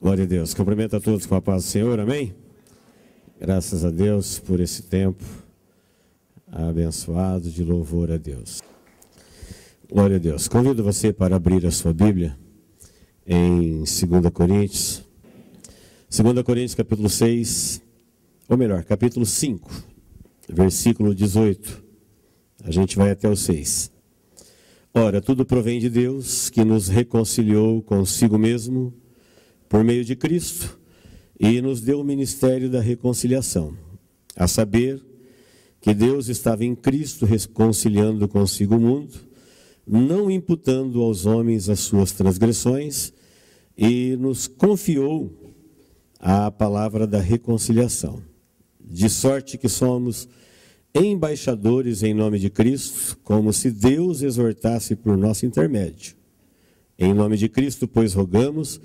Glória a Deus. Cumprimento a todos com a paz do Senhor, amém? Graças a Deus por esse tempo abençoado de louvor a Deus. Glória a Deus. Convido você para abrir a sua Bíblia em 2 Coríntios. 2 Coríntios capítulo 6, ou melhor, capítulo 5, versículo 18. A gente vai até o 6. Ora, tudo provém de Deus, que nos reconciliou consigo mesmo por meio de Cristo e nos deu o ministério da reconciliação, a saber que Deus estava em Cristo reconciliando consigo o mundo, não imputando aos homens as suas transgressões, e nos confiou a palavra da reconciliação, de sorte que somos embaixadores em nome de Cristo, como se Deus exortasse por nosso intermédio. Em nome de Cristo, pois, rogamos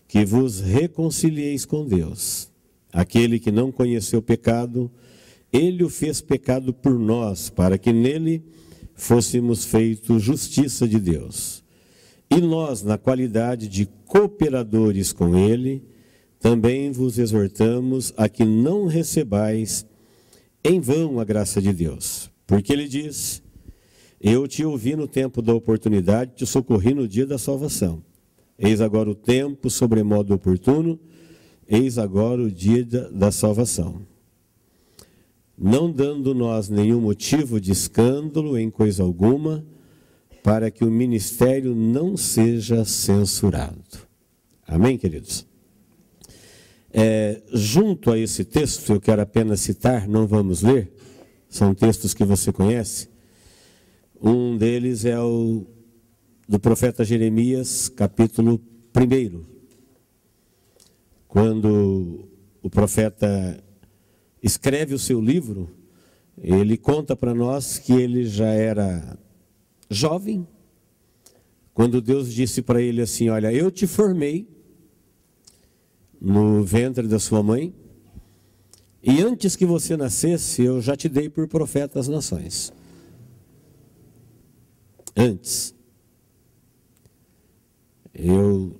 que vos reconcilieis com Deus. Aquele que não conheceu pecado, ele o fez pecado por nós, para que nele fôssemos feitos justiça de Deus. E nós, na qualidade de cooperadores com ele, também vos exortamos a que não recebais em vão a graça de Deus. Porque ele diz: eu te ouvi no tempo da oportunidade, te socorri no dia da salvação. Eis agora o tempo sobremodo oportuno, eis agora o dia da salvação. Não dando nós nenhum motivo de escândalo em coisa alguma, para que o ministério não seja censurado. Amém, queridos? Junto a esse texto, eu quero apenas citar, não vamos ler, são textos que você conhece. Um deles é o do profeta Jeremias, capítulo 1. Quando o profeta escreve o seu livro, ele conta para nós que ele já era jovem, quando Deus disse para ele assim: olha, eu te formei no ventre da sua mãe, e antes que você nascesse, eu já te dei por profeta às nações. Antes. Eu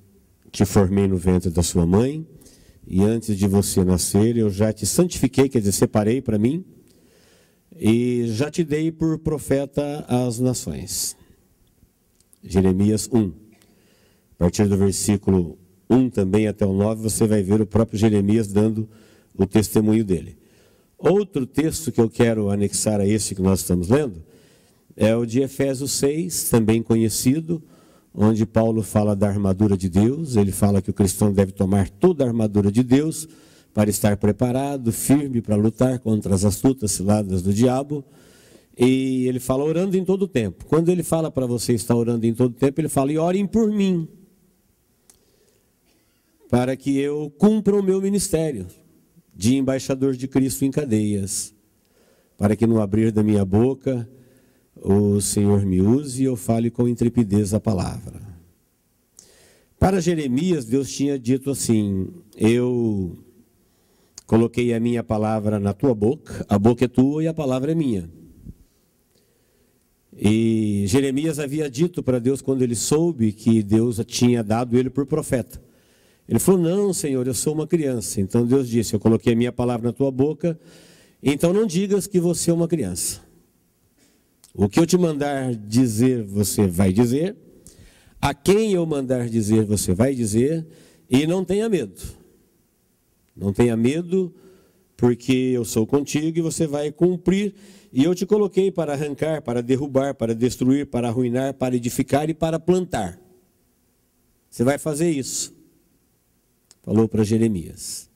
te formei no ventre da sua mãe, e antes de você nascer, eu já te santifiquei, quer dizer, separei para mim, e já te dei por profeta às nações. Jeremias 1. A partir do versículo 1 também até o 9, você vai ver o próprio Jeremias dando o testemunho dele. Outro texto que eu quero anexar a esse que nós estamos lendo é o de Efésios 6, também conhecido, onde Paulo fala da armadura de Deus. Ele fala que o cristão deve tomar toda a armadura de Deus para estar preparado, firme para lutar contra as astutas ciladas do diabo. E ele fala orando em todo o tempo. Quando ele fala para você estar orando em todo o tempo, ele fala: e orem por mim, para que eu cumpra o meu ministério de embaixador de Cristo em cadeias, para que no abrir da minha boca o Senhor me use e eu fale com intrepidez a palavra. Para Jeremias, Deus tinha dito assim: eu coloquei a minha palavra na tua boca, a boca é tua e a palavra é minha. E Jeremias havia dito para Deus, quando ele soube que Deus tinha dado ele por profeta, ele falou: não, Senhor, eu sou uma criança. Então Deus disse: eu coloquei a minha palavra na tua boca, então não digas que você é uma criança. O que eu te mandar dizer, você vai dizer. A quem eu mandar dizer, você vai dizer. E não tenha medo. Não tenha medo, porque eu sou contigo e você vai cumprir. E eu te coloquei para arrancar, para derrubar, para destruir, para arruinar, para edificar e para plantar. Você vai fazer isso. Falou para Jeremias.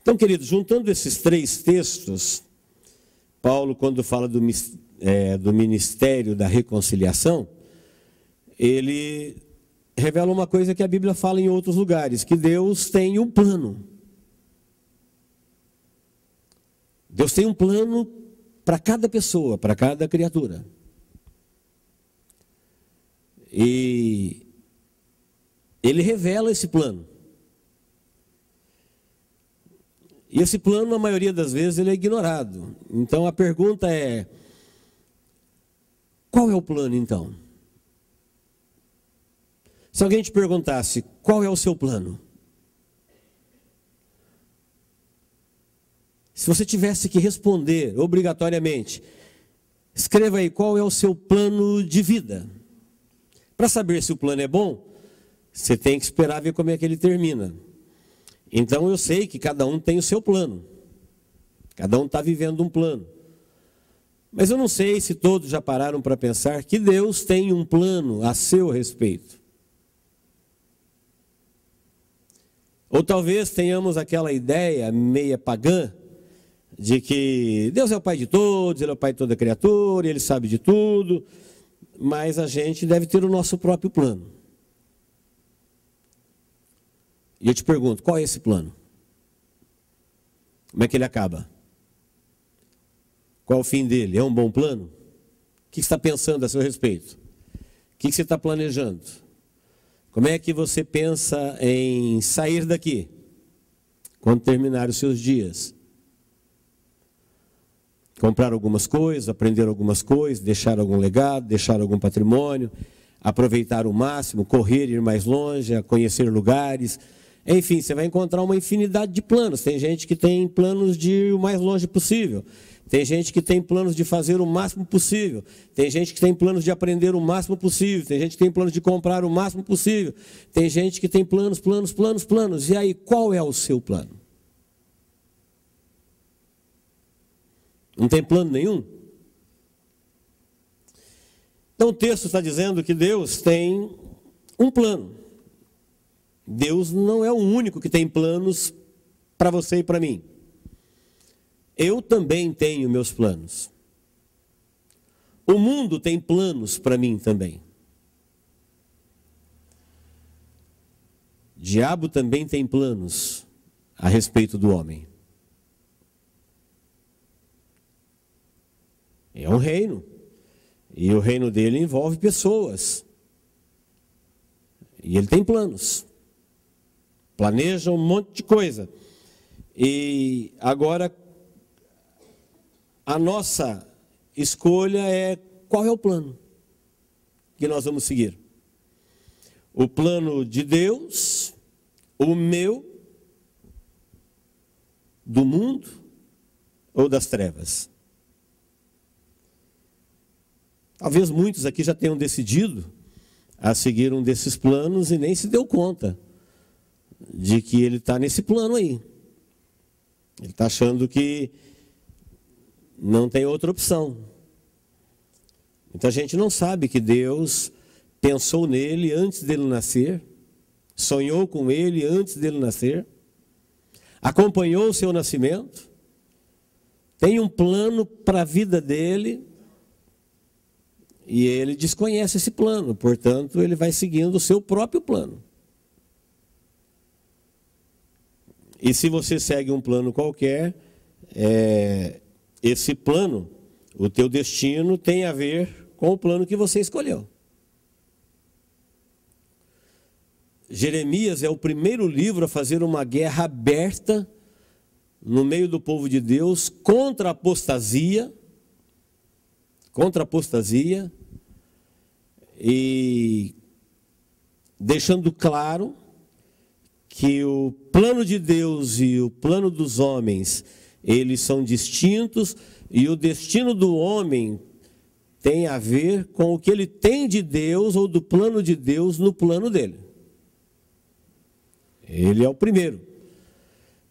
Então, queridos, juntando esses três textos, Paulo, quando fala do ministério da reconciliação, ele revela uma coisa que a Bíblia fala em outros lugares, que Deus tem um plano. Deus tem um plano para cada pessoa, para cada criatura. E ele revela esse plano. E esse plano, na maioria das vezes, ele é ignorado. Então a pergunta é: qual é o plano então? Se alguém te perguntasse, qual é o seu plano? Se você tivesse que responder obrigatoriamente, escreva aí qual é o seu plano de vida. Para saber se o plano é bom, você tem que esperar ver como é que ele termina. Então eu sei que cada um tem o seu plano. Cada um está vivendo um plano. Mas eu não sei se todos já pararam para pensar que Deus tem um plano a seu respeito. Ou talvez tenhamos aquela ideia meia pagã de que Deus é o pai de todos, Ele é o pai de toda criatura, Ele sabe de tudo, mas a gente deve ter o nosso próprio plano. E eu te pergunto, qual é esse plano? Como é que ele acaba? Qual é o fim dele? É um bom plano? O que você está pensando a seu respeito? O que você está planejando? Como é que você pensa em sair daqui quando terminar os seus dias? Comprar algumas coisas, aprender algumas coisas, deixar algum legado, deixar algum patrimônio, aproveitar o máximo, correr, ir mais longe, conhecer lugares. Enfim, você vai encontrar uma infinidade de planos. Tem gente que tem planos de ir o mais longe possível. Tem gente que tem planos de fazer o máximo possível. Tem gente que tem planos de aprender o máximo possível. Tem gente que tem planos de comprar o máximo possível. Tem gente que tem planos. E aí, qual é o seu plano? Não tem plano nenhum? Então o texto está dizendo que Deus tem um plano. Deus não é o único que tem planos para você e para mim. Eu também tenho meus planos. O mundo tem planos para mim também. O diabo também tem planos a respeito do homem. É um reino. E o reino dele envolve pessoas. E ele tem planos. Planeja um monte de coisa. E agora, a nossa escolha é qual é o plano que nós vamos seguir. O plano de Deus, o meu, do mundo ou das trevas? Talvez muitos aqui já tenham decidido a seguir um desses planos e nem se deu conta de que ele está nesse plano aí. Ele está achando que não tem outra opção. Muita gente não sabe que Deus pensou nele antes dele nascer, sonhou com ele antes dele nascer, acompanhou o seu nascimento, tem um plano para a vida dele. E ele desconhece esse plano, portanto, ele vai seguindo o seu próprio plano. E se você segue um plano qualquer, esse plano, o teu destino tem a ver com o plano que você escolheu. Jeremias é o primeiro livro a fazer uma guerra aberta no meio do povo de Deus contra a apostasia, e deixando claro que o plano de Deus e o plano dos homens, eles são distintos, e o destino do homem tem a ver com o que ele tem de Deus ou do plano de Deus no plano dele. Ele é o primeiro.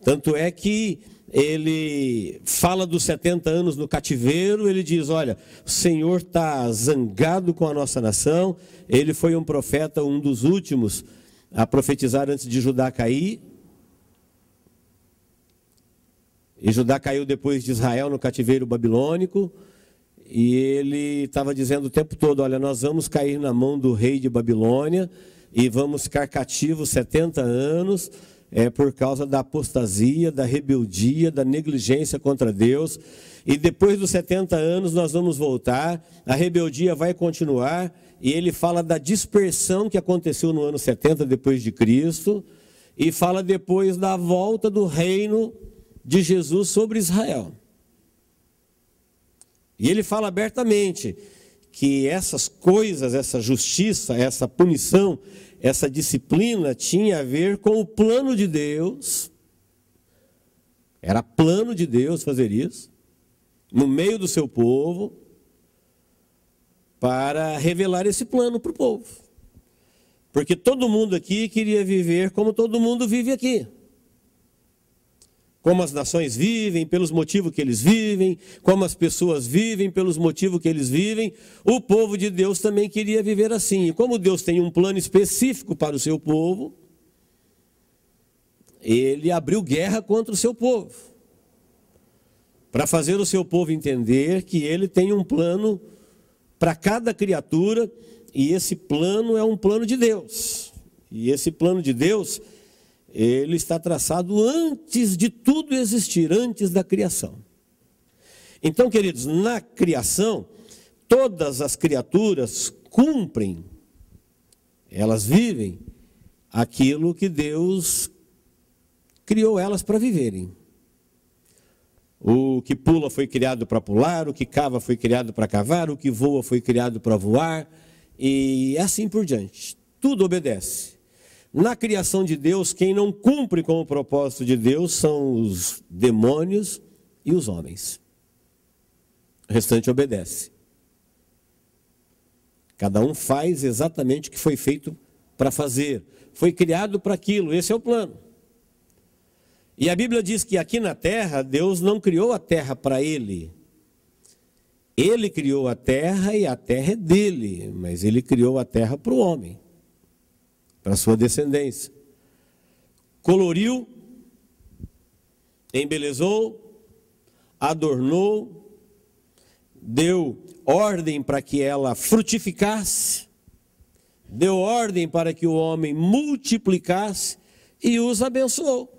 Tanto é que ele fala dos 70 anos no cativeiro, ele diz, olha, o Senhor está zangado com a nossa nação. Ele foi um profeta, um dos últimos a profetizar antes de Judá cair. E Judá caiu depois de Israel no cativeiro babilônico. E ele estava dizendo o tempo todo, olha, nós vamos cair na mão do rei de Babilônia e vamos ficar cativos 70 anos, por causa da apostasia, da rebeldia, da negligência contra Deus. E depois dos 70 anos nós vamos voltar, a rebeldia vai continuar, e ele fala da dispersão que aconteceu no ano 70 depois de Cristo, e fala depois da volta do reino de Jesus sobre Israel. E ele fala abertamente que essas coisas, essa justiça, essa punição, essa disciplina tinha a ver com o plano de Deus Era plano de Deus fazer isso, no meio do seu povo, para revelar esse plano para o povo. Porque todo mundo aqui queria viver como todo mundo vive aqui. Como as nações vivem, pelos motivos que eles vivem, como as pessoas vivem, pelos motivos que eles vivem, o povo de Deus também queria viver assim. E como Deus tem um plano específico para o seu povo, ele abriu guerra contra o seu povo, para fazer o seu povo entender que ele tem um plano para cada criatura, e esse plano é um plano de Deus. E esse plano de Deus, ele está traçado antes de tudo existir, antes da criação. Então, queridos, na criação, todas as criaturas cumprem, elas vivem aquilo que Deus criou elas para viverem. O que pula foi criado para pular, o que cava foi criado para cavar, o que voa foi criado para voar, e assim por diante. Tudo obedece. Na criação de Deus, quem não cumpre com o propósito de Deus são os demônios e os homens. O restante obedece. Cada um faz exatamente o que foi feito para fazer. Foi criado para aquilo, esse é o plano. E a Bíblia diz que aqui na terra, Deus não criou a terra para ele. Ele criou a terra e a terra é dele, mas ele criou a terra para o homem, para a sua descendência. Coloriu, embelezou, adornou, deu ordem para que ela frutificasse, deu ordem para que o homem multiplicasse e os abençoou.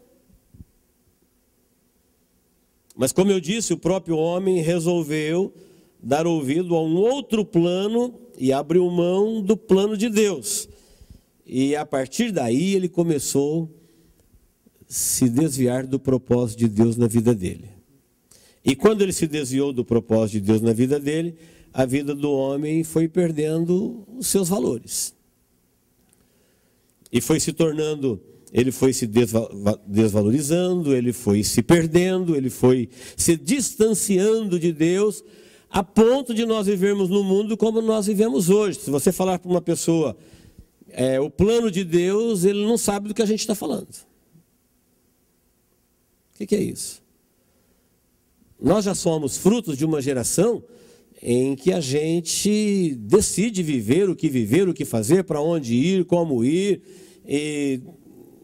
Mas como eu disse, o próprio homem resolveu dar ouvido a um outro plano e abriu mão do plano de Deus. E a partir daí ele começou a se desviar do propósito de Deus na vida dele. E quando ele se desviou do propósito de Deus na vida dele, a vida do homem foi perdendo os seus valores. E foi se tornando... Ele foi se desvalorizando, ele foi se perdendo, ele foi se distanciando de Deus, a ponto de nós vivermos no mundo como nós vivemos hoje. Se você falar para uma pessoa, o plano de Deus, ele não sabe do que a gente está falando. O que é isso? Nós já somos frutos de uma geração em que a gente decide viver, o que fazer, para onde ir, como ir, e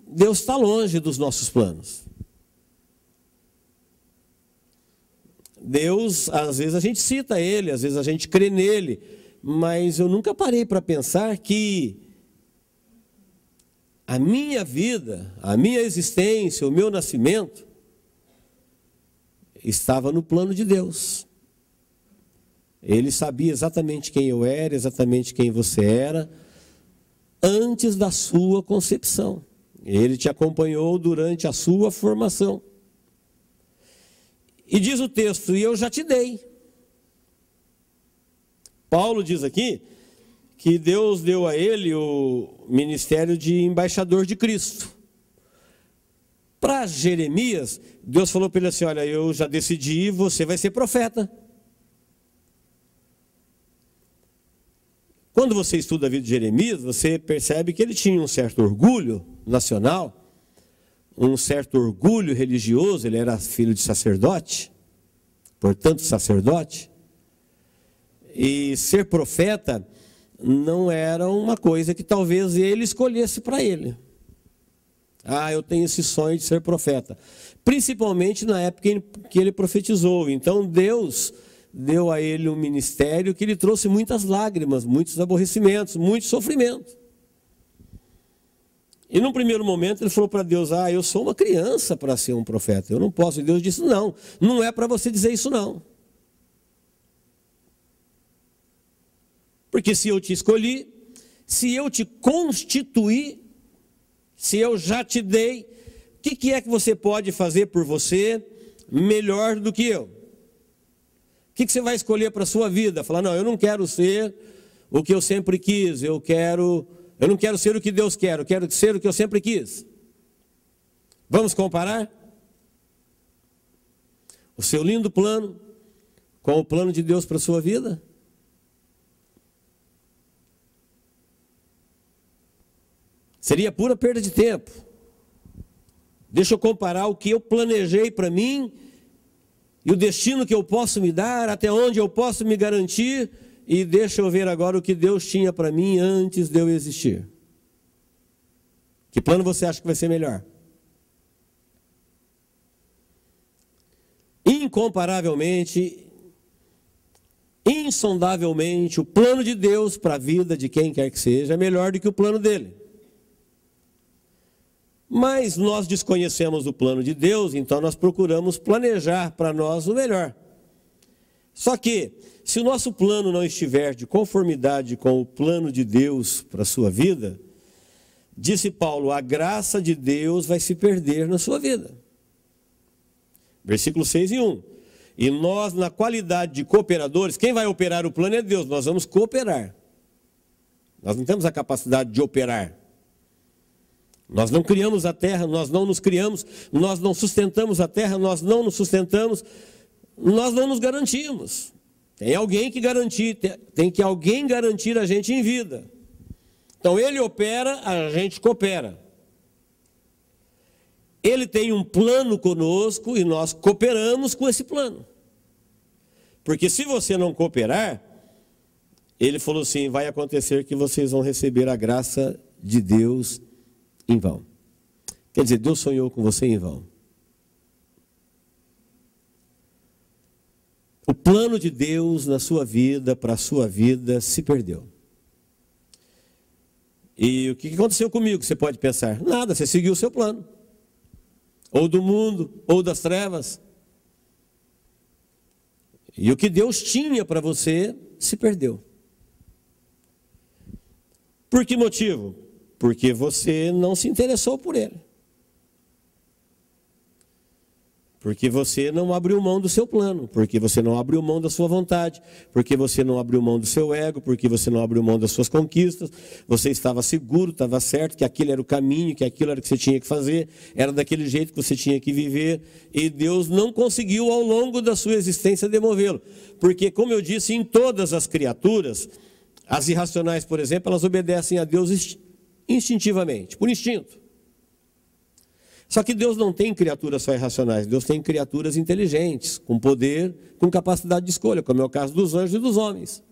Deus está longe dos nossos planos. Deus, às vezes a gente cita Ele, às vezes a gente crê nele, mas eu nunca parei para pensar que a minha vida, a minha existência, o meu nascimento, estava no plano de Deus. Ele sabia exatamente quem eu era, exatamente quem você era, antes da sua concepção. Ele te acompanhou durante a sua formação. E diz o texto, e eu já te dei. Paulo diz aqui que Deus deu a ele o ministério de embaixador de Cristo. Para Jeremias, Deus falou para ele assim, olha, eu já decidi, você vai ser profeta. Quando você estuda a vida de Jeremias, você percebe que ele tinha um certo orgulho nacional, um certo orgulho religioso, ele era filho de sacerdote, portanto sacerdote, e ser profeta não era uma coisa que talvez ele escolhesse para ele. Eu tenho esse sonho de ser profeta, principalmente na época em que ele profetizou. Então Deus deu a ele um ministério que lhe trouxe muitas lágrimas, muitos aborrecimentos, muito sofrimento. E num primeiro momento ele falou para Deus, eu sou uma criança para ser um profeta, eu não posso. E Deus disse, não é para você dizer isso não. Porque se eu te escolhi, se eu te constituí, se eu já te dei, o que é que você pode fazer por você melhor do que eu? O que você vai escolher para a sua vida? Falar, não, eu não quero ser o que eu sempre quis, eu não quero ser o que Deus quer, eu quero ser o que eu sempre quis. Vamos comparar? o seu lindo plano com o plano de Deus para a sua vida? Seria pura perda de tempo. Deixa eu comparar o que eu planejei para mim e o destino que eu posso me dar, até onde eu posso me garantir, e deixa eu ver agora o que Deus tinha para mim antes de eu existir. Que plano você acha que vai ser melhor? Incomparavelmente, insondavelmente, o plano de Deus para a vida de quem quer que seja é melhor do que o plano dele. Mas nós desconhecemos o plano de Deus, então nós procuramos planejar para nós o melhor. Só que, se o nosso plano não estiver de conformidade com o plano de Deus para a sua vida, disse Paulo, a graça de Deus vai se perder na sua vida. Versículo 6 e 1. E nós, na qualidade de cooperadores, quem vai operar o plano é Deus, nós vamos cooperar. Nós não temos a capacidade de operar. Nós não criamos a terra, nós não nos criamos, nós não sustentamos a terra, nós não nos sustentamos, nós não nos garantimos. Tem alguém que garantir, tem que alguém garantir a gente em vida. Então ele opera, a gente coopera. Ele tem um plano conosco e nós cooperamos com esse plano. Porque se você não cooperar, ele falou assim, vai acontecer que vocês vão receber a graça de Deus em vão. Quer dizer, Deus sonhou com você em vão. O plano de Deus na sua vida, para a sua vida, se perdeu. E o que aconteceu comigo? Você pode pensar, nada, você seguiu o seu plano. Ou do mundo, ou das trevas. E o que Deus tinha para você, se perdeu. Por que motivo? Porque você não se interessou por ele. Porque você não abriu mão do seu plano, porque você não abriu mão da sua vontade, porque você não abriu mão do seu ego, porque você não abriu mão das suas conquistas, você estava seguro, estava certo que aquilo era o caminho, que aquilo era o que você tinha que fazer, era daquele jeito que você tinha que viver, e Deus não conseguiu ao longo da sua existência demovê-lo. Porque, como eu disse, em todas as criaturas, as irracionais, por exemplo, elas obedecem a Deus instintivamente, por instinto. Só que Deus não tem criaturas só irracionais, Deus tem criaturas inteligentes, com poder, com capacidade de escolha, como é o caso dos anjos e dos homens.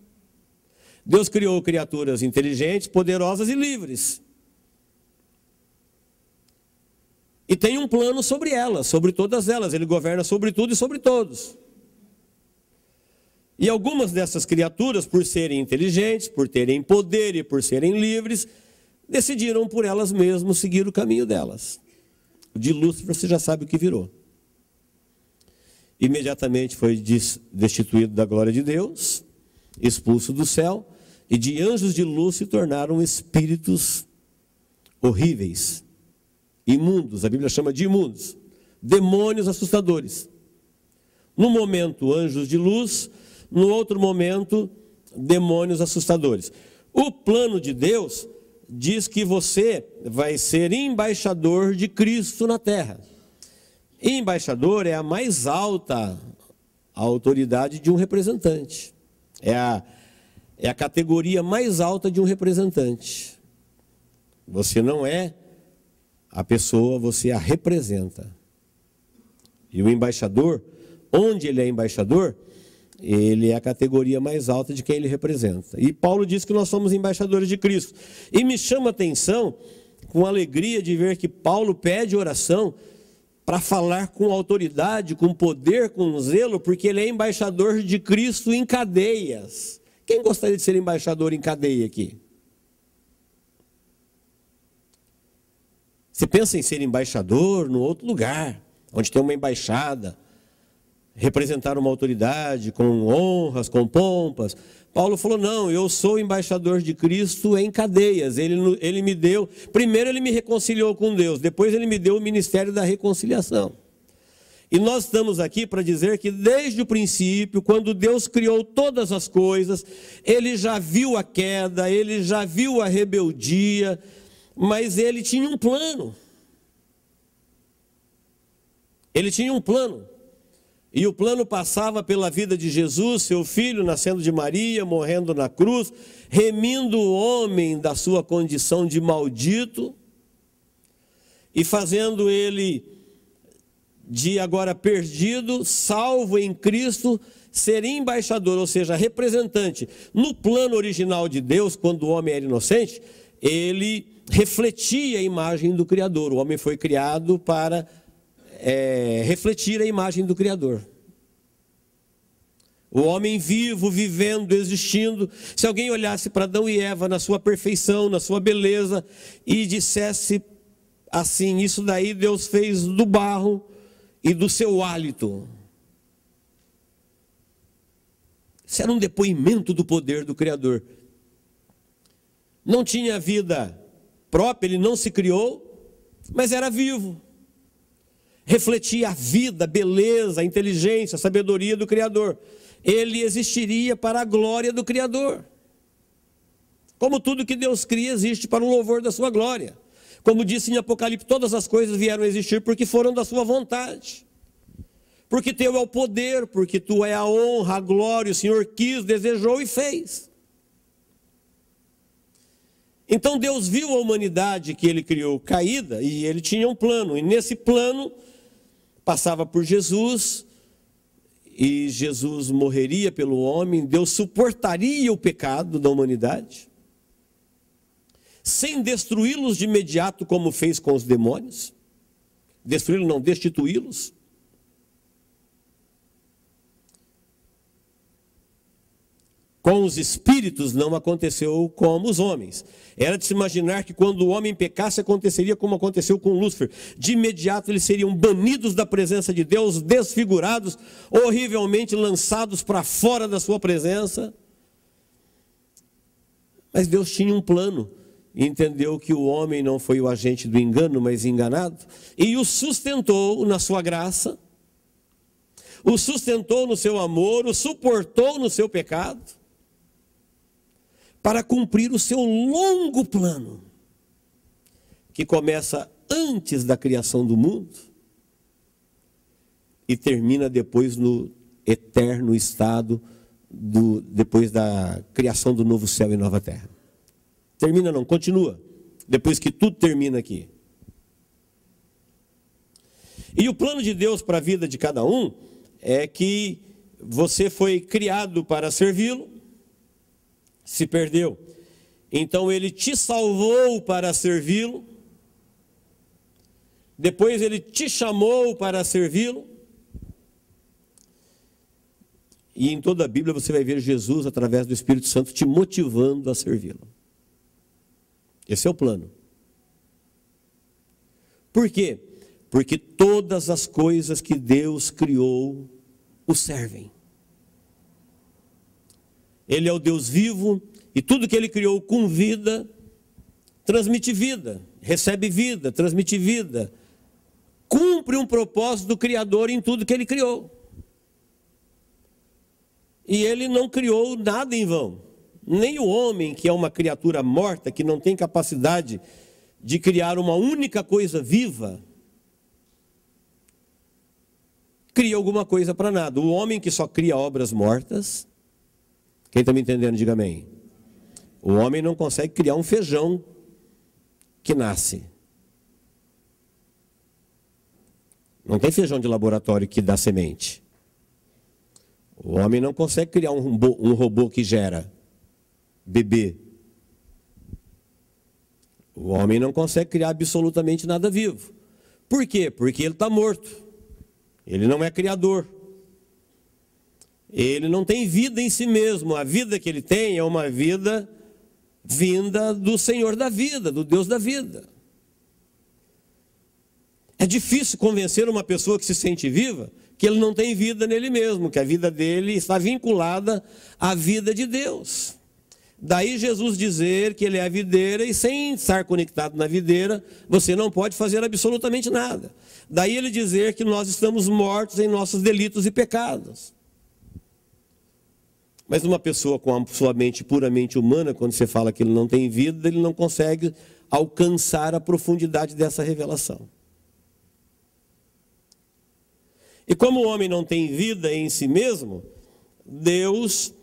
Deus criou criaturas inteligentes, poderosas e livres. E tem um plano sobre elas, sobre todas elas, Ele governa sobre tudo e sobre todos. E algumas dessas criaturas, por serem inteligentes, por terem poder e por serem livres, decidiram por elas mesmas seguir o caminho delas. De Lúcifer você já sabe o que virou. Imediatamente foi destituído da glória de Deus, expulso do céu, e de anjos de luz se tornaram espíritos horríveis, imundos, a Bíblia chama de imundos, demônios assustadores. No momento, anjos de luz, no outro momento, demônios assustadores. O plano de Deus diz que você vai ser embaixador de Cristo na terra. Embaixador é a mais alta autoridade de um representante. É a categoria mais alta de um representante. Você não é a pessoa, você a representa. E o embaixador, onde ele é embaixador, ele é a categoria mais alta de quem ele representa. E Paulo diz que nós somos embaixadores de Cristo. E me chama a atenção, com alegria, de ver que Paulo pede oração para falar com autoridade, com poder, com zelo, porque ele é embaixador de Cristo em cadeias. Quem gostaria de ser embaixador em cadeia aqui? Você pensa em ser embaixador no outro lugar, onde tem uma embaixada, representar uma autoridade com honras, com pompas. Paulo falou, não, eu sou embaixador de Cristo em cadeias. Ele me deu, primeiro ele me reconciliou com Deus, depois ele me deu o ministério da reconciliação. E nós estamos aqui para dizer que desde o princípio, quando Deus criou todas as coisas, Ele já viu a queda, Ele já viu a rebeldia, mas Ele tinha um plano. Ele tinha um plano. E o plano passava pela vida de Jesus, seu filho, nascendo de Maria, morrendo na cruz, remindo o homem da sua condição de maldito e fazendo ele, de agora perdido, salvo em Cristo, ser embaixador, ou seja, representante. No plano original de Deus, quando o homem era inocente, ele refletia a imagem do Criador. O homem foi criado para refletir a imagem do Criador. O homem vivo, vivendo, existindo. Se alguém olhasse para Adão e Eva na sua perfeição, na sua beleza, e dissesse assim: isso daí Deus fez do barro e do seu hálito. Isso era um depoimento do poder do Criador. Não tinha vida própria, ele não se criou, mas era vivo. Refletia a vida, a beleza, a inteligência, a sabedoria do Criador. Ele existiria para a glória do Criador. Como tudo que Deus cria existe para o louvor da sua glória. Como disse em Apocalipse, todas as coisas vieram a existir porque foram da sua vontade. Porque teu é o poder, porque tu é a honra, a glória, o Senhor quis, desejou e fez. Então Deus viu a humanidade que ele criou caída e ele tinha um plano. E nesse plano passava por Jesus, e Jesus morreria pelo homem. Deus suportaria o pecado da humanidade, sem destruí-los de imediato como fez com os demônios. Destruí-los não, destituí-los. Com os espíritos não aconteceu como os homens. Era de se imaginar que quando o homem pecasse aconteceria como aconteceu com Lúcifer. De imediato eles seriam banidos da presença de Deus, desfigurados, horrivelmente lançados para fora da sua presença. Mas Deus tinha um plano e entendeu que o homem não foi o agente do engano, mas enganado, e o sustentou na sua graça, o sustentou no seu amor, o suportou no seu pecado, para cumprir o seu longo plano, que começa antes da criação do mundo e termina depois no eterno estado, depois da criação do novo céu e nova terra. Termina não, continua, depois que tudo termina aqui. E o plano de Deus para a vida de cada um é que você foi criado para servi-lo, se perdeu, então ele te salvou para servi-lo, depois ele te chamou para servi-lo, e em toda a Bíblia você vai ver Jesus através do Espírito Santo te motivando a servi-lo. Esse é o plano. Por quê? Porque todas as coisas que Deus criou o servem. Ele é o Deus vivo, e tudo que ele criou com vida, transmite vida, recebe vida, transmite vida, cumpre um propósito do Criador em tudo que ele criou. E ele não criou nada em vão. Nem o homem, que é uma criatura morta, que não tem capacidade de criar uma única coisa viva, cria alguma coisa para nada. O homem que só cria obras mortas, quem está me entendendo, diga amém. O homem não consegue criar um feijão que nasce. Não tem feijão de laboratório que dá semente. O homem não consegue criar um robô que gera bebê. O homem não consegue criar absolutamente nada vivo. Por quê? Porque ele está morto. Ele não é criador. Ele não tem vida em si mesmo. A vida que ele tem é uma vida vinda do Senhor da vida, do Deus da vida. É difícil convencer uma pessoa que se sente viva que ele não tem vida nele mesmo, que a vida dele está vinculada à vida de Deus. Daí Jesus dizer que ele é a videira, e sem estar conectado na videira, você não pode fazer absolutamente nada. Daí ele dizer que nós estamos mortos em nossos delitos e pecados. Mas uma pessoa com a sua mente puramente humana, quando você fala que ele não tem vida, ele não consegue alcançar a profundidade dessa revelação. E como o homem não tem vida em si mesmo, Deus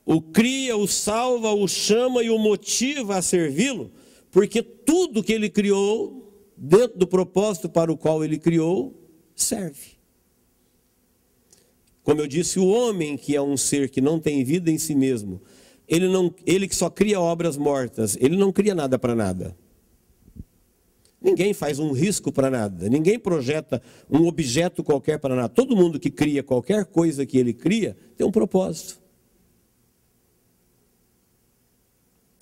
o cria, o salva, o chama e o motiva a servi-lo, porque tudo que ele criou, dentro do propósito para o qual ele criou, serve. Como eu disse, o homem, que é um ser que não tem vida em si mesmo, ele que só cria obras mortas, ele não cria nada para nada. Ninguém faz um risco para nada, ninguém projeta um objeto qualquer para nada. Todo mundo que cria qualquer coisa que ele cria tem um propósito.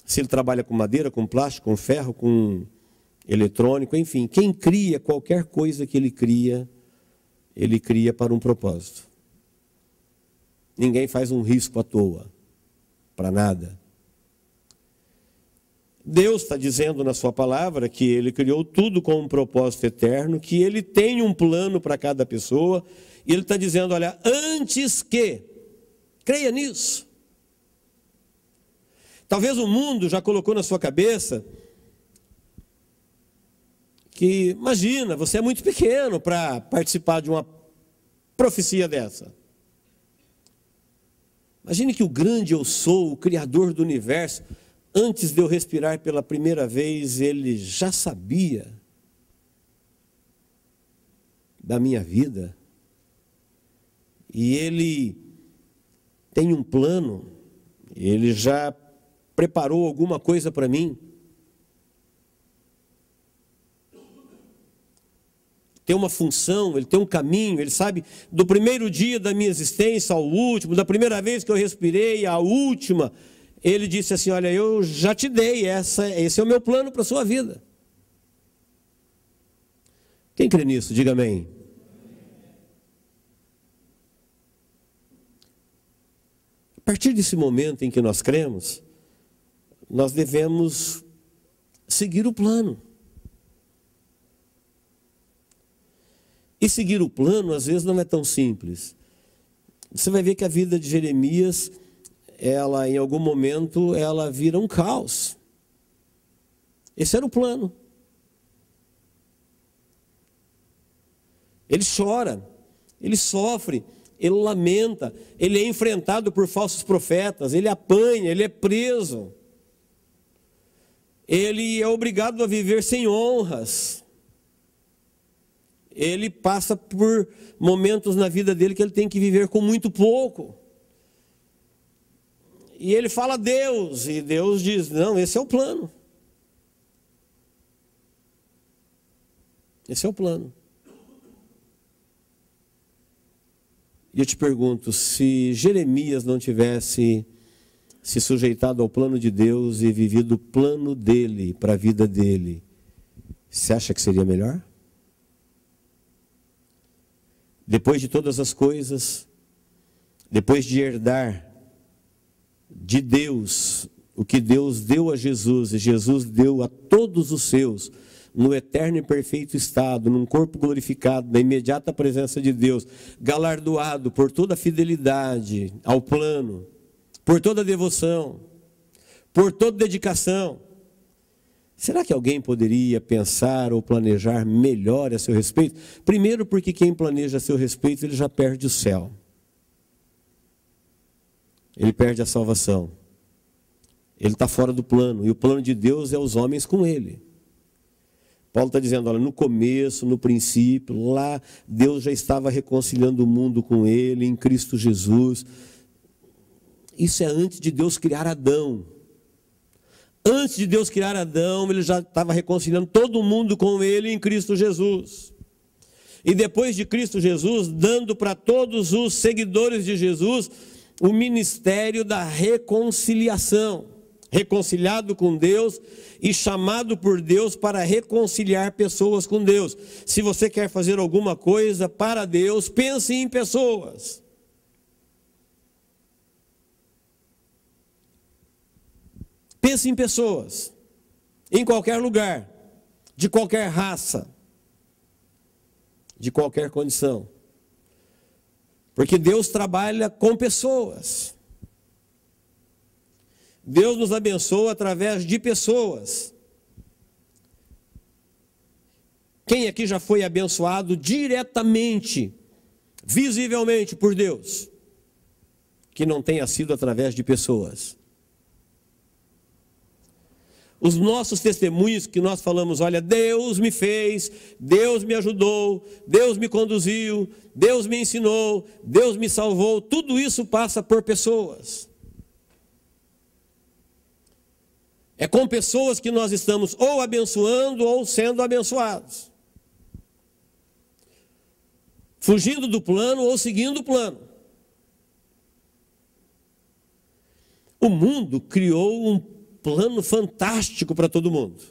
Se ele trabalha com madeira, com plástico, com ferro, com eletrônico, enfim, quem cria qualquer coisa que ele cria para um propósito. Ninguém faz um risco à toa, para nada. Deus está dizendo na sua palavra que ele criou tudo com um propósito eterno, que ele tem um plano para cada pessoa, e ele está dizendo, olha, antes que, creia nisso. Talvez o mundo já colocou na sua cabeça que, imagina, você é muito pequeno para participar de uma profecia dessa. Imagine que o grande eu sou, o Criador do universo, antes de eu respirar pela primeira vez, ele já sabia da minha vida. E ele tem um plano, ele já preparou alguma coisa para mim. Tem uma função, ele tem um caminho, ele sabe do primeiro dia da minha existência ao último, da primeira vez que eu respirei à última. Ele disse assim, olha, eu já te dei, esse é o meu plano para a sua vida. Quem crê nisso? Diga amém. A partir desse momento em que nós cremos, nós devemos seguir o plano. E seguir o plano, às vezes, não é tão simples. Você vai ver que a vida de Jeremias, ela, em algum momento, ela vira um caos. Esse era o plano. Ele chora, ele sofre, ele lamenta, ele é enfrentado por falsos profetas, ele apanha, ele é preso. Ele é obrigado a viver sem honras. Ele passa por momentos na vida dele que ele tem que viver com muito pouco. E ele fala a Deus, e Deus diz, não, esse é o plano. Esse é o plano. E eu te pergunto, se Jeremias não tivesse se sujeitado ao plano de Deus e vivido o plano dele para a vida dele, você acha que seria melhor? Depois de todas as coisas, depois de herdar de Deus o que Deus deu a Jesus, e Jesus deu a todos os seus, no eterno e perfeito estado, num corpo glorificado, na imediata presença de Deus, galardoado por toda a fidelidade ao plano, por toda a devoção, por toda a dedicação. Será que alguém poderia pensar ou planejar melhor a seu respeito? Primeiro porque quem planeja a seu respeito, ele já perde o céu. Ele perde a salvação. Ele está fora do plano, e o plano de Deus é os homens com ele. Paulo está dizendo, olha, no começo, no princípio, lá Deus já estava reconciliando o mundo com ele, em Cristo Jesus. Isso é antes de Deus criar Adão. Antes de Deus criar Adão, ele já estava reconciliando todo mundo com ele em Cristo Jesus. E depois de Cristo Jesus, dando para todos os seguidores de Jesus o ministério da reconciliação. Reconciliado com Deus e chamado por Deus para reconciliar pessoas com Deus. Se você quer fazer alguma coisa para Deus, pense em pessoas. Pense em pessoas, em qualquer lugar, de qualquer raça, de qualquer condição. Porque Deus trabalha com pessoas. Deus nos abençoa através de pessoas. Quem aqui já foi abençoado diretamente visivelmente por Deus, que não tenha sido através de pessoas. Os nossos testemunhos que nós falamos, olha, Deus me fez, Deus me ajudou, Deus me conduziu, Deus me ensinou, Deus me salvou, tudo isso passa por pessoas. É com pessoas que nós estamos ou abençoando ou sendo abençoados. Fugindo do plano ou seguindo o plano. O mundo criou um plano fantástico para todo mundo.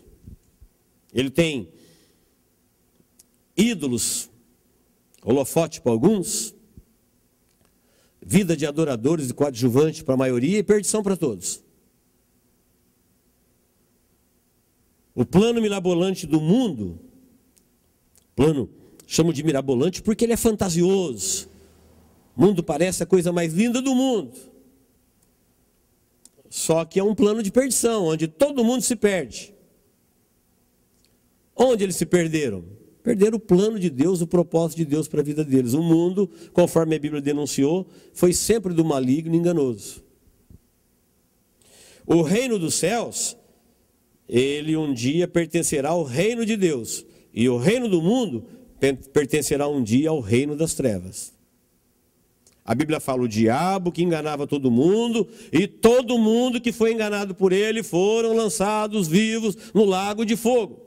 Ele tem ídolos, holofote para alguns, vida de adoradores e coadjuvantes para a maioria e perdição para todos. O plano mirabolante do mundo, plano, chamo de mirabolante porque ele é fantasioso. O mundo parece a coisa mais linda do mundo. Só que é um plano de perdição, onde todo mundo se perde. Onde eles se perderam? Perderam o plano de Deus, o propósito de Deus para a vida deles. O mundo, conforme a Bíblia denunciou, foi sempre do maligno e enganoso. O reino dos céus, ele um dia pertencerá ao reino de Deus. E o reino do mundo pertencerá um dia ao reino das trevas. A Bíblia fala o diabo que enganava todo mundo, e todo mundo que foi enganado por ele foram lançados vivos no lago de fogo.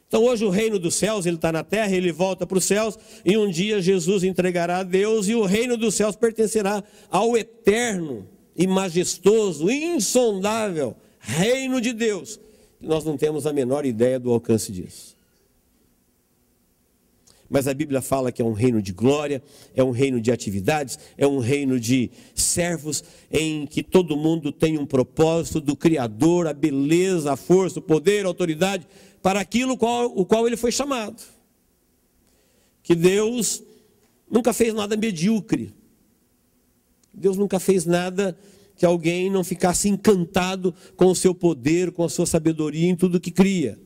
Então hoje o reino dos céus, ele está na terra, ele volta para os céus, e um dia Jesus entregará a Deus, e o reino dos céus pertencerá ao eterno e majestoso, insondável reino de Deus. Nós não temos a menor ideia do alcance disso. Mas a Bíblia fala que é um reino de glória, é um reino de atividades, é um reino de servos, em que todo mundo tem um propósito do Criador, a beleza, a força, o poder, a autoridade, para aquilo o qual ele foi chamado. Que Deus nunca fez nada medíocre. Deus nunca fez nada que alguém não ficasse encantado com o seu poder, com a sua sabedoria em tudo que cria.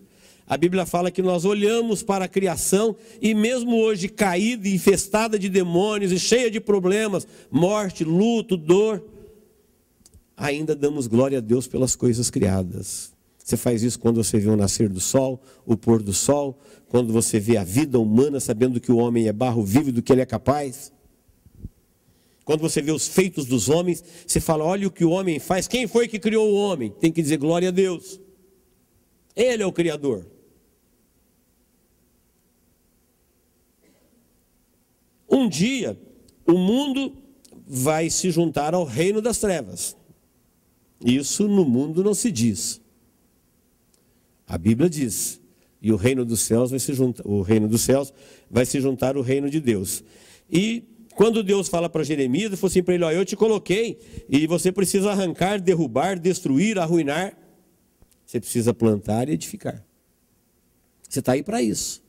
A Bíblia fala que nós olhamos para a criação e mesmo hoje caída, infestada de demônios e cheia de problemas, morte, luto, dor, ainda damos glória a Deus pelas coisas criadas. Você faz isso quando você vê o nascer do sol, o pôr do sol, quando você vê a vida humana sabendo que o homem é barro vivo e do que ele é capaz. Quando você vê os feitos dos homens, você fala, olha o que o homem faz, quem foi que criou o homem? Tem que dizer glória a Deus. Ele é o Criador. Um dia, o mundo vai se juntar ao reino das trevas. Isso no mundo não se diz. A Bíblia diz. E o reino dos céus vai se juntar, o reino dos céus vai se juntar ao reino de Deus. E quando Deus fala para Jeremias, ele falou assim para ele, ó, eu te coloquei e você precisa arrancar, derrubar, destruir, arruinar. Você precisa plantar e edificar. Você está aí para isso.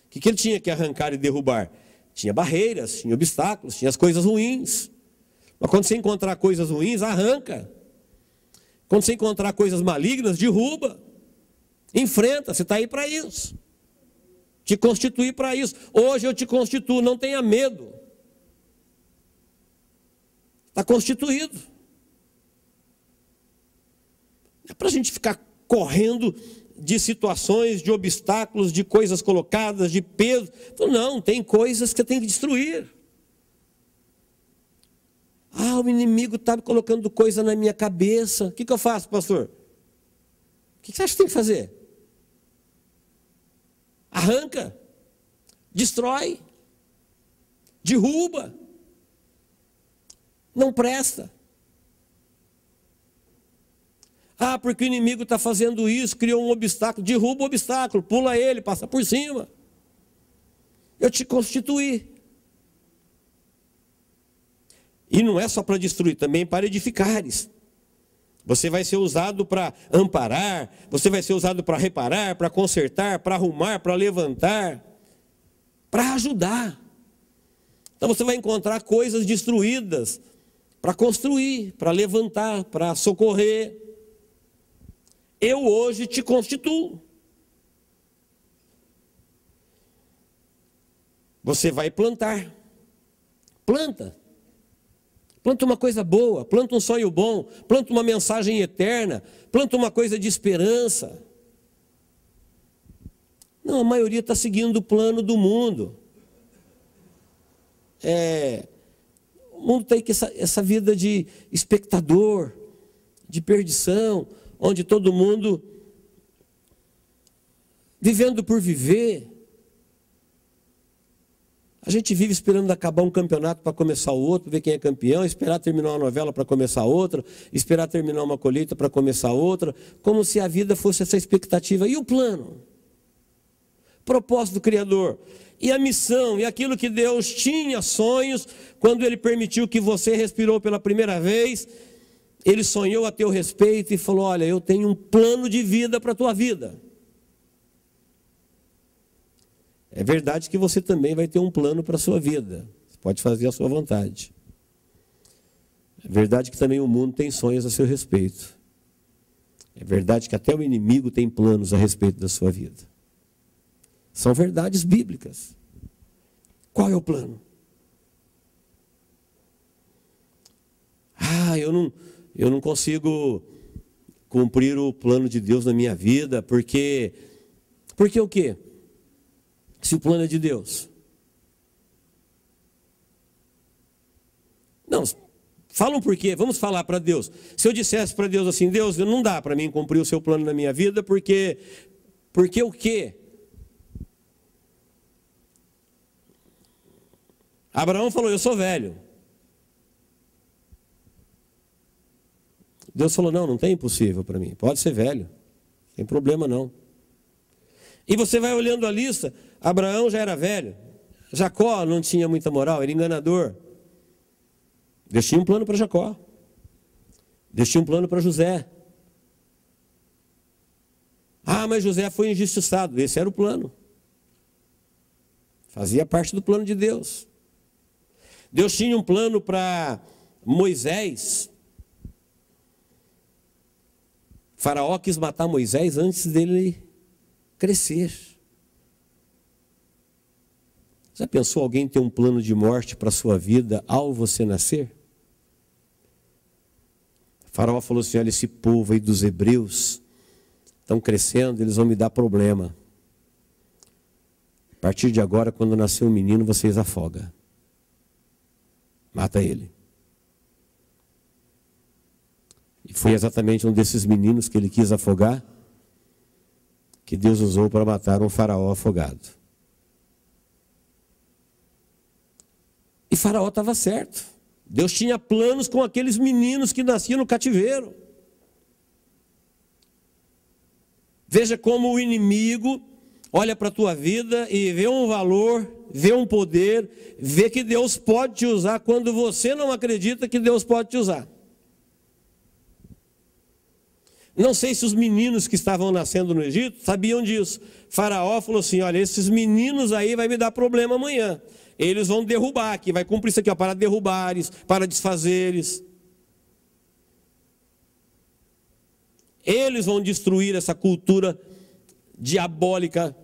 O que ele tinha que arrancar e derrubar? Tinha barreiras, tinha obstáculos, tinha as coisas ruins. Mas quando você encontrar coisas ruins, arranca. Quando você encontrar coisas malignas, derruba. Enfrenta, você está aí para isso. Te constituir para isso. Hoje eu te constituo, não tenha medo. Está constituído. Não é para a gente ficar correndo de situações, de obstáculos, de coisas colocadas, de peso. Não, tem coisas que você tem que destruir. Ah, o inimigo está colocando coisa na minha cabeça. O que eu faço, pastor? O que você acha que tem que fazer? Arranca, destrói, derruba, não presta. Ah, porque o inimigo está fazendo isso, criou um obstáculo, derruba o obstáculo, pula ele, passa por cima. Eu te constituí. E não é só para destruir, também para edificares. Você vai ser usado para amparar, você vai ser usado para reparar, para consertar, para arrumar, para levantar, para ajudar. Então você vai encontrar coisas destruídas para construir, para levantar, para socorrer. Eu hoje te constituo. você vai plantar. Planta. Planta uma coisa boa, planta um sonho bom, planta uma mensagem eterna, planta uma coisa de esperança. Não, a maioria está seguindo o plano do mundo. O mundo tem essa vida de espectador, de perdição, onde todo mundo vivendo por viver. A gente vive esperando acabar um campeonato para começar o outro, ver quem é campeão, esperar terminar uma novela para começar outra, esperar terminar uma colheita para começar outra, como se a vida fosse essa expectativa. E o plano? Propósito do Criador. E a missão, e aquilo que Deus tinha sonhos, quando Ele permitiu que você respirou pela primeira vez, Ele sonhou a teu respeito e falou: olha, eu tenho um plano de vida para a tua vida. É verdade que você também vai ter um plano para a sua vida. Você pode fazer a sua vontade. É verdade que também o mundo tem sonhos a seu respeito. É verdade que até o inimigo tem planos a respeito da sua vida. São verdades bíblicas. Qual é o plano? Eu não consigo cumprir o plano de Deus na minha vida, porque o quê? Se o plano é de Deus. Não, falam por quê? Vamos falar para Deus. Se eu dissesse para Deus assim: Deus, não dá para mim cumprir o seu plano na minha vida, porque o quê? Abraão falou: eu sou velho. Deus falou: não tem impossível para mim, pode ser velho, não tem problema não. E você vai olhando a lista, Abraão já era velho, Jacó não tinha muita moral, era enganador. Deus tinha um plano para Jacó, Deus tinha um plano para José. Mas José foi injustiçado, esse era o plano, fazia parte do plano de Deus. Deus tinha um plano para Moisés. Faraó quis matar Moisés antes dele crescer. Já pensou alguém ter um plano de morte para a sua vida ao você nascer? Faraó falou assim: olha, esse povo aí dos hebreus estão crescendo, eles vão me dar problema. A partir de agora, quando nascer um menino, vocês afogam. Mata ele. E foi exatamente um desses meninos que ele quis afogar, que Deus usou para matar um faraó afogado. E Faraó estava certo. Deus tinha planos com aqueles meninos que nasciam no cativeiro. Veja como o inimigo olha para a tua vida e vê um valor, vê um poder, vê que Deus pode te usar quando você não acredita que Deus pode te usar. Não sei se os meninos que estavam nascendo no Egito sabiam disso. Faraó falou assim: olha, esses meninos aí vai me dar problema amanhã. Eles vão derrubar aqui, vai cumprir isso aqui, ó, para derrubares, para desfazeres. Eles vão destruir essa cultura diabólica,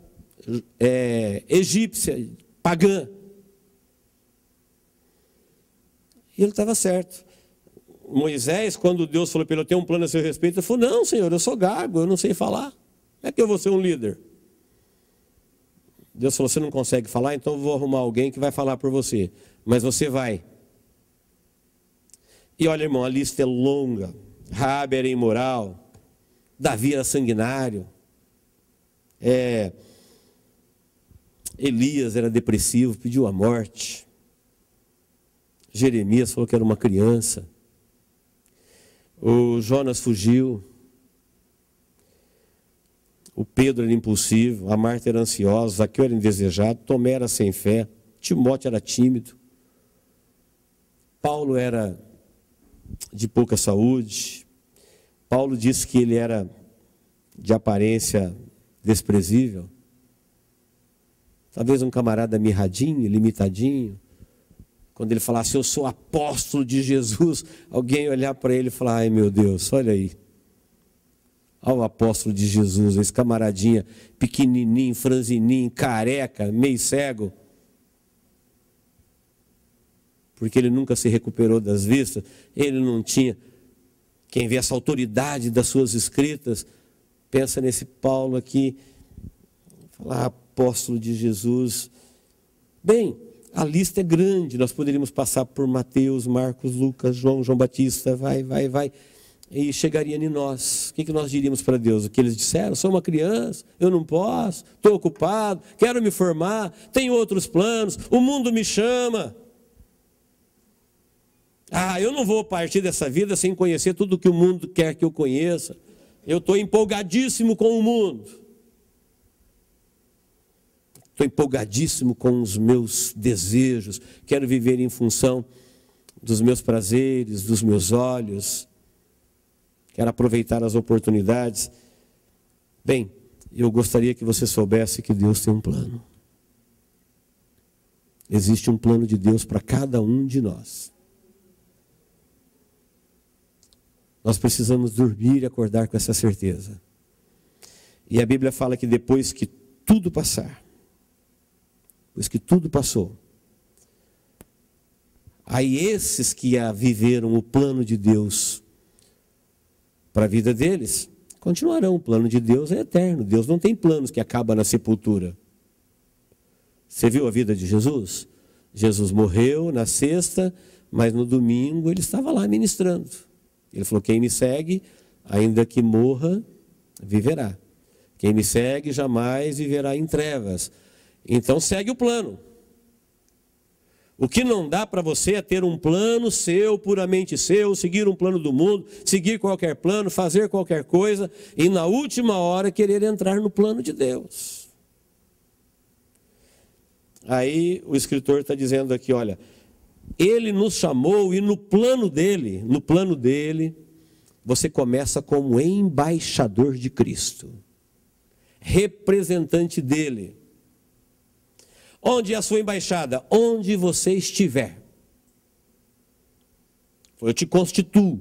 egípcia, pagã. E ele estava certo. Moisés, quando Deus falou para ele: eu tenho um plano a seu respeito, ele falou: não, Senhor, eu sou gago, eu não sei falar. Como é que eu vou ser um líder? Deus falou: você não consegue falar, então eu vou arrumar alguém que vai falar por você. Mas você vai. E olha, irmão, a lista é longa. Raabe era imoral, Davi era sanguinário, Elias era depressivo, pediu a morte. Jeremias falou que era uma criança. O Jonas fugiu. O Pedro era impulsivo, a Marta era ansiosa, Zaqueu era indesejado, Tomé era sem fé, Timóteo era tímido, Paulo era de pouca saúde. Paulo disse que ele era de aparência desprezível. Talvez um camarada mirradinho, limitadinho. Quando ele falasse: eu sou apóstolo de Jesus, alguém olhar para ele e falar: ai meu Deus, olha aí. Olha o apóstolo de Jesus, esse camaradinha, pequenininho, franzininho, careca, meio cego. porque ele nunca se recuperou das vistas, ele não tinha. Quem vê essa autoridade das suas escritas, pensa nesse Paulo aqui, falar apóstolo de Jesus. Bem, a lista é grande, nós poderíamos passar por Mateus, Marcos, Lucas, João Batista, vai, e chegaria em nós. O que nós diríamos para Deus? O que eles disseram? Sou uma criança, eu não posso, estou ocupado, quero me formar, tenho outros planos, o mundo me chama. Eu não vou partir dessa vida sem conhecer tudo que o mundo quer que eu conheça. Eu estou empolgadíssimo com o mundo. Estou empolgadíssimo com os meus desejos. Quero viver em função dos meus prazeres, dos meus olhos. Quero aproveitar as oportunidades. Bem, eu gostaria que você soubesse que Deus tem um plano. Existe um plano de Deus para cada um de nós. Nós precisamos dormir e acordar com essa certeza. E a Bíblia fala que depois que tudo passar, depois que tudo passou, aí esses que viveram o plano de Deus para a vida deles, continuarão. O plano de Deus é eterno. Deus não tem planos que acabam na sepultura. Você viu a vida de Jesus? Jesus morreu na sexta, mas no domingo ele estava lá ministrando. Ele falou, quem me segue, ainda que morra, viverá. Quem me segue jamais viverá em trevas. Então segue o plano. O que não dá para você é ter um plano seu, puramente seu, seguir um plano do mundo, seguir qualquer plano, fazer qualquer coisa, e na última hora querer entrar no plano de Deus. Aí o escritor está dizendo aqui, olha, ele nos chamou e no plano dele, você começa como embaixador de Cristo, representante dele. Onde é a sua embaixada? Onde você estiver. Eu te constituo.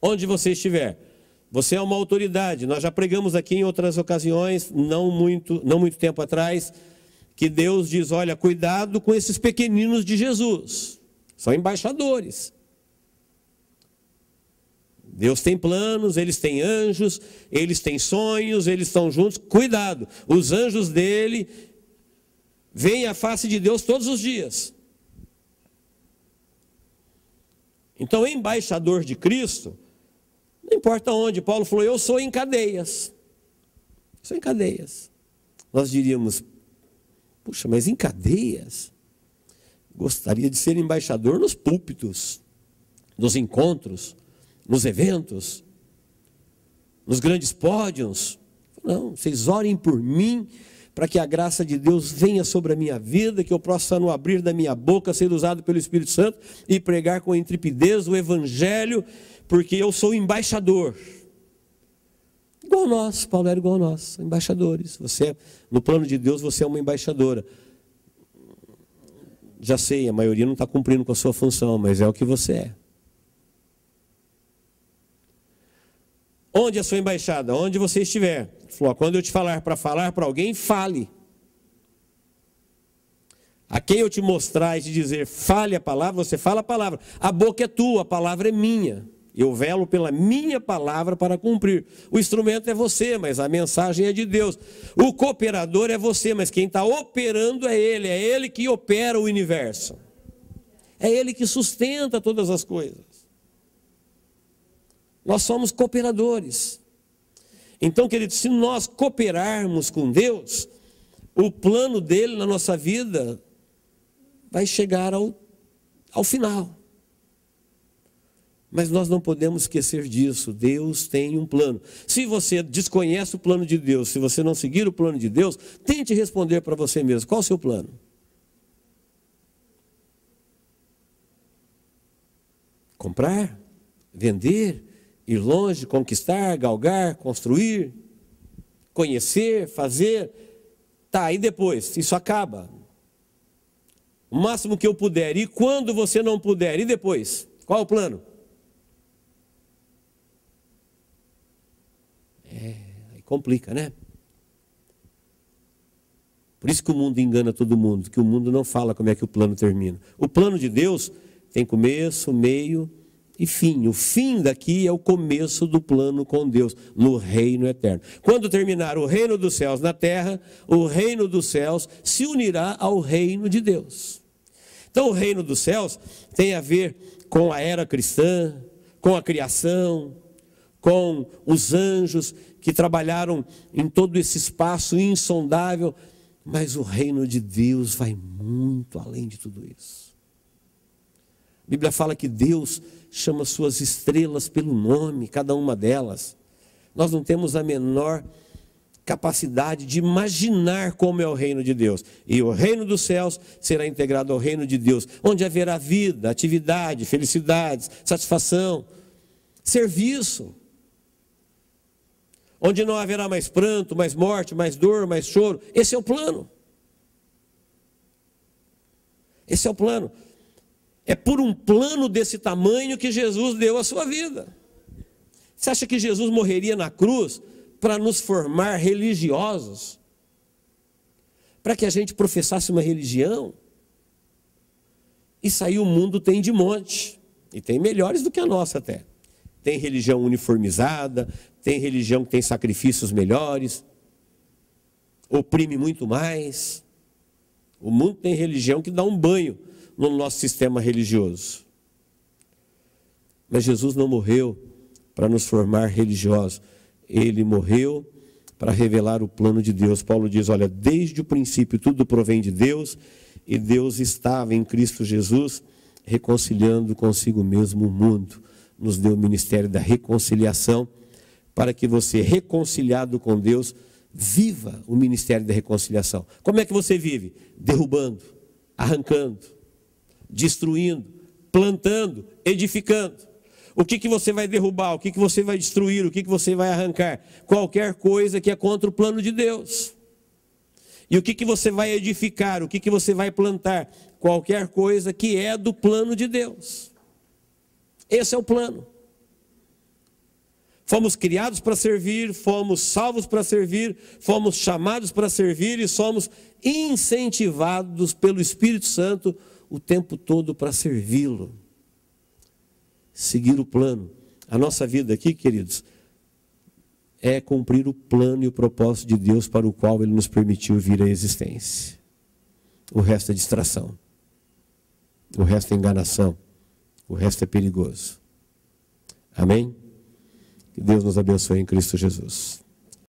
Onde você estiver. Você é uma autoridade. Nós já pregamos aqui em outras ocasiões, não muito tempo atrás, que Deus diz, olha, cuidado com esses pequeninos de Jesus. São embaixadores. Deus tem planos, eles têm anjos, eles têm sonhos, eles estão juntos. Cuidado, os anjos dele veem a face de Deus todos os dias. Então, embaixador de Cristo, não importa onde, Paulo falou, eu sou em cadeias. Sou em cadeias. Nós diríamos, puxa, mas em cadeias? Gostaria de ser embaixador nos púlpitos, nos encontros, nos eventos, nos grandes pódios. Não, vocês orem por mim, para que a graça de Deus venha sobre a minha vida, que eu possa no abrir da minha boca ser usado pelo Espírito Santo e pregar com intrepidez o Evangelho, porque eu sou embaixador. Igual nós, Paulo era igual nós, embaixadores. No plano de Deus, você é uma embaixadora. Já sei, a maioria não está cumprindo com a sua função, mas é o que você é. Onde é a sua embaixada? Onde você estiver. Ele falou, quando eu te falar para alguém, fale. A quem eu te mostrar e te dizer, fale a palavra, você fala a palavra. A boca é tua, a palavra é minha. Eu velo pela minha palavra para cumprir. O instrumento é você, mas a mensagem é de Deus. O cooperador é você, mas quem está operando é Ele que opera o universo. É Ele que sustenta todas as coisas. Nós somos cooperadores. Então, querido, se nós cooperarmos com Deus, o plano dele na nossa vida vai chegar ao final. Mas nós não podemos esquecer disso. Deus tem um plano. Se você desconhece o plano de Deus, se você não seguir o plano de Deus, tente responder para você mesmo. Qual o seu plano? Comprar? Vender? Ir longe, conquistar, galgar, construir, conhecer, fazer. Tá, e depois? Isso acaba. O máximo que eu puder. E quando você não puder? E depois? Qual o plano? Aí complica, né? Por isso que o mundo engana todo mundo, que o mundo não fala como é que o plano termina. O plano de Deus tem começo, meio e fim. O fim daqui é o começo do plano com Deus, no reino eterno. Quando terminar o reino dos céus na terra, o reino dos céus se unirá ao reino de Deus. Então o reino dos céus tem a ver com a era cristã, com a criação, com os anjos que trabalharam em todo esse espaço insondável, mas o reino de Deus vai muito além de tudo isso. A Bíblia fala que Deus chama suas estrelas pelo nome, cada uma delas. Nós não temos a menor capacidade de imaginar como é o reino de Deus. E o reino dos céus será integrado ao reino de Deus, onde haverá vida, atividade, felicidades, satisfação, serviço. Onde não haverá mais pranto, mais morte, mais dor, mais choro. Esse é o plano. Esse é o plano. É por um plano desse tamanho que Jesus deu a sua vida. Você acha que Jesus morreria na cruz para nos formar religiosos? Para que a gente professasse uma religião? Isso aí o mundo tem de monte. E tem melhores do que a nossa até. Tem religião uniformizada, tem religião que tem sacrifícios melhores, oprime muito mais. O mundo tem religião que dá um banho no nosso sistema religioso. Mas Jesus não morreu para nos formar religiosos. Ele morreu para revelar o plano de Deus. Paulo diz, olha, desde o princípio tudo provém de Deus, e Deus estava em Cristo Jesus reconciliando consigo mesmo o mundo. Nos deu o ministério da reconciliação, para que você, reconciliado com Deus, viva o ministério da reconciliação. Como é que você vive? Derrubando, arrancando, destruindo, plantando, edificando. O que você vai derrubar? O que você vai destruir? O que você vai arrancar? Qualquer coisa que é contra o plano de Deus. E o que você vai edificar? O que você vai plantar? Qualquer coisa que é do plano de Deus. Esse é o plano. Fomos criados para servir, fomos salvos para servir, fomos chamados para servir e somos incentivados pelo Espírito Santo o tempo todo para servi-lo. Seguir o plano. A nossa vida aqui, queridos, é cumprir o plano e o propósito de Deus para o qual Ele nos permitiu vir à existência. O resto é distração. O resto é enganação. O resto é perigoso. Amém? Que Deus nos abençoe em Cristo Jesus.